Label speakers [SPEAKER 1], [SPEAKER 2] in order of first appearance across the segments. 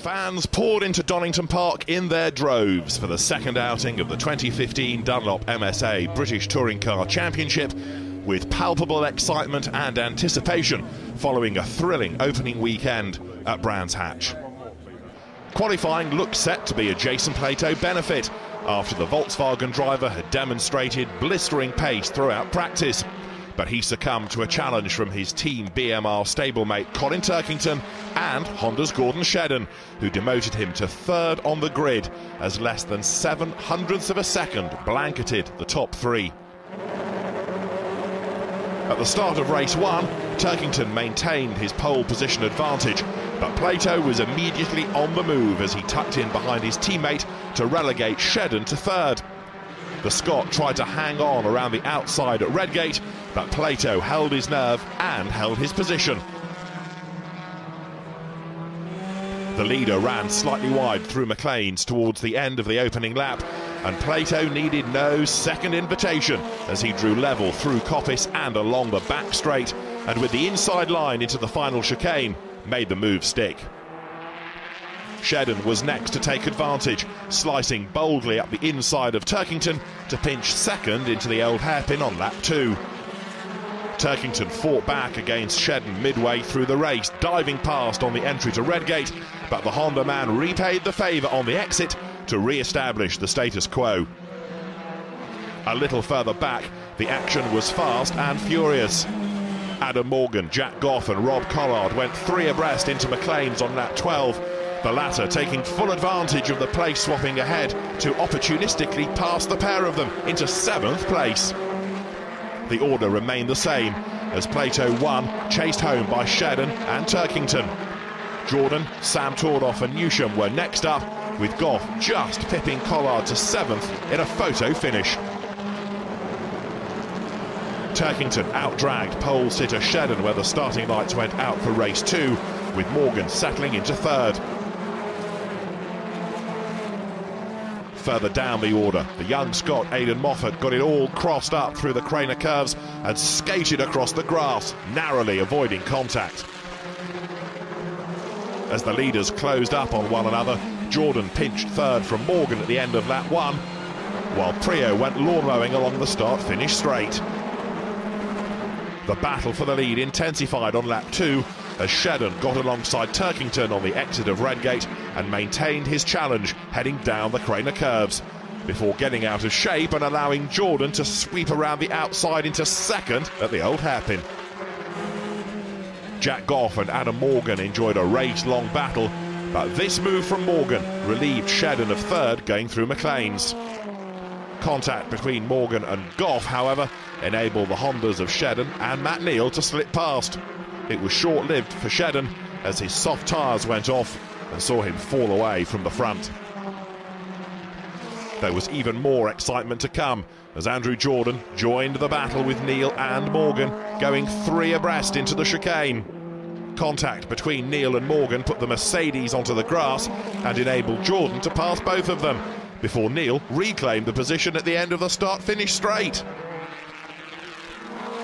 [SPEAKER 1] Fans poured into Donington Park in their droves for the second outing of the 2015 Dunlop MSA British Touring Car Championship, with palpable excitement and anticipation following a thrilling opening weekend at Brands Hatch. Qualifying looked set to be a Jason Plato benefit after the Volkswagen driver had demonstrated blistering pace throughout practice. But he succumbed to a challenge from his Team BMR stablemate Colin Turkington and Honda's Gordon Shedden, who demoted him to third on the grid as less than 0.07 of a second blanketed the top three. At the start of race one, Turkington maintained his pole position advantage, but Plato was immediately on the move as he tucked in behind his teammate to relegate Shedden to third. The Scot tried to hang on around the outside at Redgate, but Plato held his nerve and held his position. The leader ran slightly wide through McLean's towards the end of the opening lap, and Plato needed no second invitation as he drew level through Coppice and along the back straight, and with the inside line into the final chicane, made the move stick. Shedden was next to take advantage, slicing boldly up the inside of Turkington to pinch second into the old hairpin on lap two. Turkington fought back against Shedden midway through the race, diving past on the entry to Redgate, but the Honda man repaid the favour on the exit to re-establish the status quo. A little further back, the action was fast and furious. Adam Morgan, Jack Goff and Rob Collard went three abreast into McLean's on lap 12, the latter taking full advantage of the place swapping ahead to opportunistically pass the pair of them into 7th place. The order remained the same as Plato won, chased home by Shedden and Turkington. Jordan, Sam Tordoff and Newsham were next up, with Goff just pipping Collard to 7th in a photo finish. Turkington outdragged pole sitter Shedden where the starting lights went out for race 2, with Morgan settling into third. Further down the order, the young Scot Aidan Moffat got it all crossed up through the Craner curves and skated across the grass, narrowly avoiding contact. As the leaders closed up on one another, Jordan pinched third from Morgan at the end of lap 1, while Prio went lawn mowing along the start-finish straight. The battle for the lead intensified on lap 2 as Shedden got alongside Turkington on the exit of Redgate and maintained his challenge heading down the Craner curves, before getting out of shape and allowing Jordan to sweep around the outside into second at the old hairpin. Jack Goff and Adam Morgan enjoyed a race-long battle, but this move from Morgan relieved Shedden of third going through McLean's. Contact between Morgan and Goff, however, enabled the Hondas of Shedden and Matt Neal to slip past. It was short-lived for Shedden as his soft tyres went off and saw him fall away from the front. There was even more excitement to come as Andrew Jordan joined the battle with Neal and Morgan, going three abreast into the chicane. Contact between Neal and Morgan put the Mercedes onto the grass and enabled Jordan to pass both of them, before Neal reclaimed the position at the end of the start-finish straight.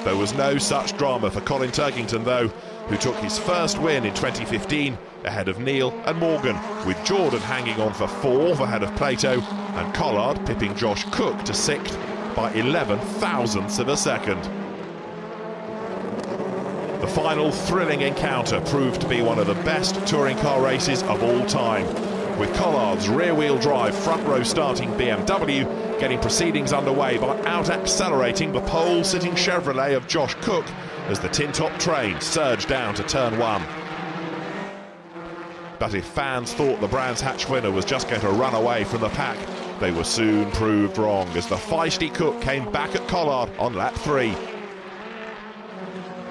[SPEAKER 1] There was no such drama for Colin Turkington, though, who took his first win in 2015 ahead of Neal and Morgan, with Jordan hanging on for 4th ahead of Plato and Collard pipping Josh Cook to 6th by 11,000ths of a second. The final thrilling encounter proved to be one of the best touring car races of all time, with Collard's rear-wheel drive front-row starting BMW getting proceedings underway by out-accelerating the pole-sitting Chevrolet of Josh Cook as the tin-top train surged down to turn 1. But if fans thought the Brands Hatch winner was just going to run away from the pack, they were soon proved wrong as the feisty Cook came back at Collard on lap 3.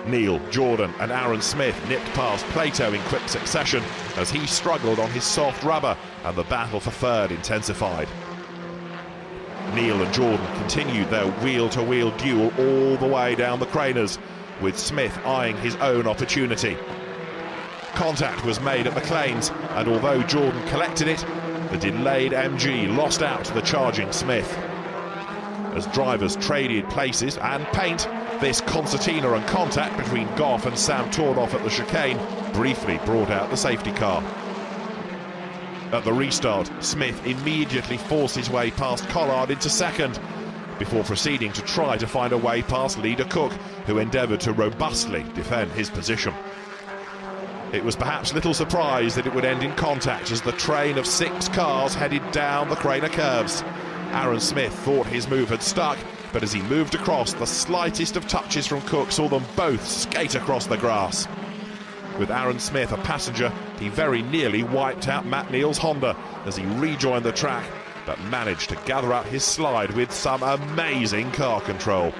[SPEAKER 1] Neal, Jordan and Aaron Smith nipped past Plato in quick succession as he struggled on his soft rubber and the battle for third intensified. Neal and Jordan continued their wheel-to-wheel duel all the way down the Craners, with Smith eyeing his own opportunity. Contact was made at McLean's, and although Jordan collected it, the delayed MG lost out to the charging Smith. As drivers traded places and paint, this concertina and contact between Goff and Sam Tordoff at the chicane briefly brought out the safety car. At the restart, Smith immediately forced his way past Collard into second, before proceeding to try to find a way past leader Cook, who endeavoured to robustly defend his position. It was perhaps little surprise that it would end in contact as the train of 6 cars headed down the Craner curves. Aaron Smith thought his move had stuck, but as he moved across, the slightest of touches from Cook saw them both skate across the grass. With Aaron Smith a passenger, he very nearly wiped out Matt Neal's Honda as he rejoined the track, but managed to gather up his slide with some amazing car control.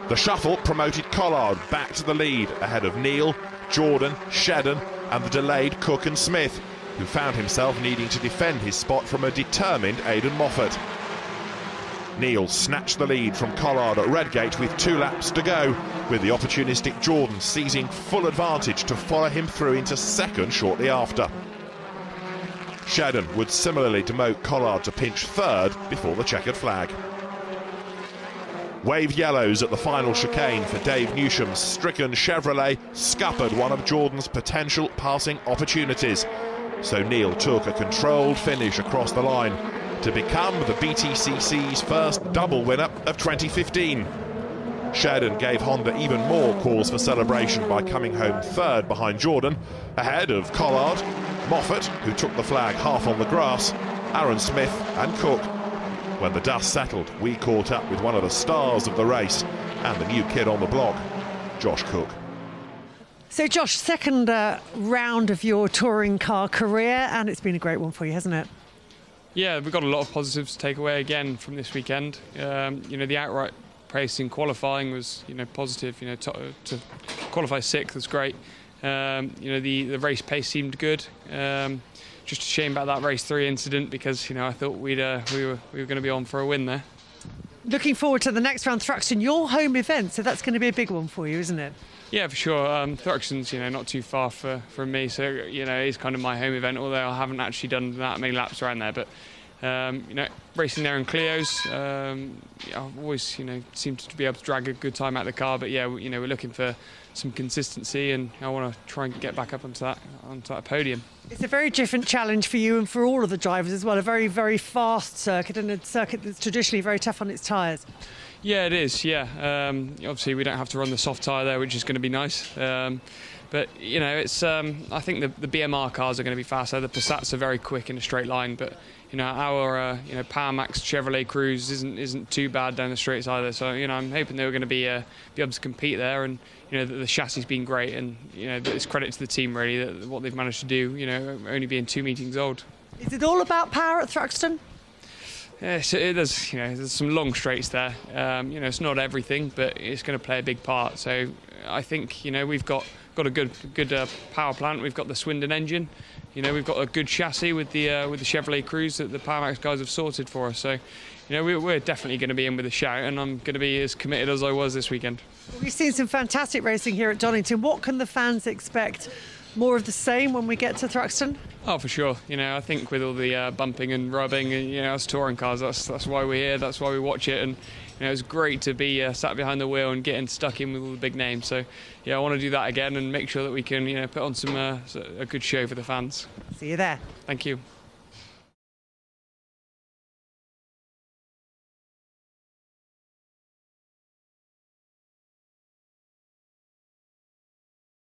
[SPEAKER 1] The shuffle promoted Collard back to the lead ahead of Neal, Jordan, Shedden and the delayed Cook and Smith, who found himself needing to defend his spot from a determined Aidan Moffat. Neal snatched the lead from Collard at Redgate with 2 laps to go, with the opportunistic Jordan seizing full advantage to follow him through into second shortly after. Shedden would similarly demote Collard to pinch third before the checkered flag. Wave yellows at the final chicane for Dave Newsham's stricken Chevrolet scuppered one of Jordan's potential passing opportunities, so Neal took a controlled finish across the line to become the BTCC's first double winner of 2015. Sheridan gave Honda even more cause for celebration by coming home third behind Jordan, ahead of Collard, Moffat, who took the flag half on the grass, Aaron Smith and Cook. When the dust settled, we caught up with one of the stars of the race and the new kid on the block, Josh Cook.
[SPEAKER 2] So Josh, second round of your touring car career, and it's been a great one for you, hasn't it?
[SPEAKER 3] Yeah, we've got a lot of positives to take away again from this weekend. The outright pace in qualifying was, positive. To qualify 6th was great. The race pace seemed good. Just a shame about that race 3 incident because I thought we were going to be on for a win there.
[SPEAKER 2] Looking forward to the next round, Thruxton, your home event, so that's going to be a big one for you, isn't it?
[SPEAKER 3] Yeah, for sure. Thruxton's not too far from me, so it's kind of my home event. Although I haven't actually done that many laps around there, but racing there in Clio's, I've always seemed to be able to drag a good time out of the car. But yeah, we're looking for some consistency, and I want to try and get back up onto that podium. It's
[SPEAKER 2] a very different challenge for you and for all of the drivers as well. A very, very fast circuit, and a circuit that's traditionally very tough on its tyres.
[SPEAKER 3] Yeah, it is. Yeah, obviously we don't have to run the soft tyre there, which is going to be nice. But it's. I think the BMR cars are going to be faster. The Passats are very quick in a straight line, but our Power Max Chevrolet Cruze isn't too bad down the straights either. So I'm hoping they're going to be able to compete there, and the chassis has been great, and it's credit to the team really that what they've managed to do. Only being 2 meetings old.
[SPEAKER 2] Is it all about power at Thruxton?
[SPEAKER 3] Yeah, so there's some long straights there. It's not everything, but it's going to play a big part. So I think we've got a good power plant. We've got the Swindon engine. We've got a good chassis with the Chevrolet Cruze that the PowerMax guys have sorted for us. So we're definitely going to be in with a shout, and I'm going to be as committed as I was this weekend.
[SPEAKER 2] We've seen some fantastic racing here at Donington. What can the fans expect? More of the same when we get to Thruxton?
[SPEAKER 3] Oh, for sure. I think with all the bumping and rubbing, and us touring cars, that's why we're here. That's why we watch it, and it's great to be sat behind the wheel and getting stuck in with all the big names. So I want to do that again and make sure that we can put on a good show for the fans.
[SPEAKER 2] See you there.
[SPEAKER 3] Thank you.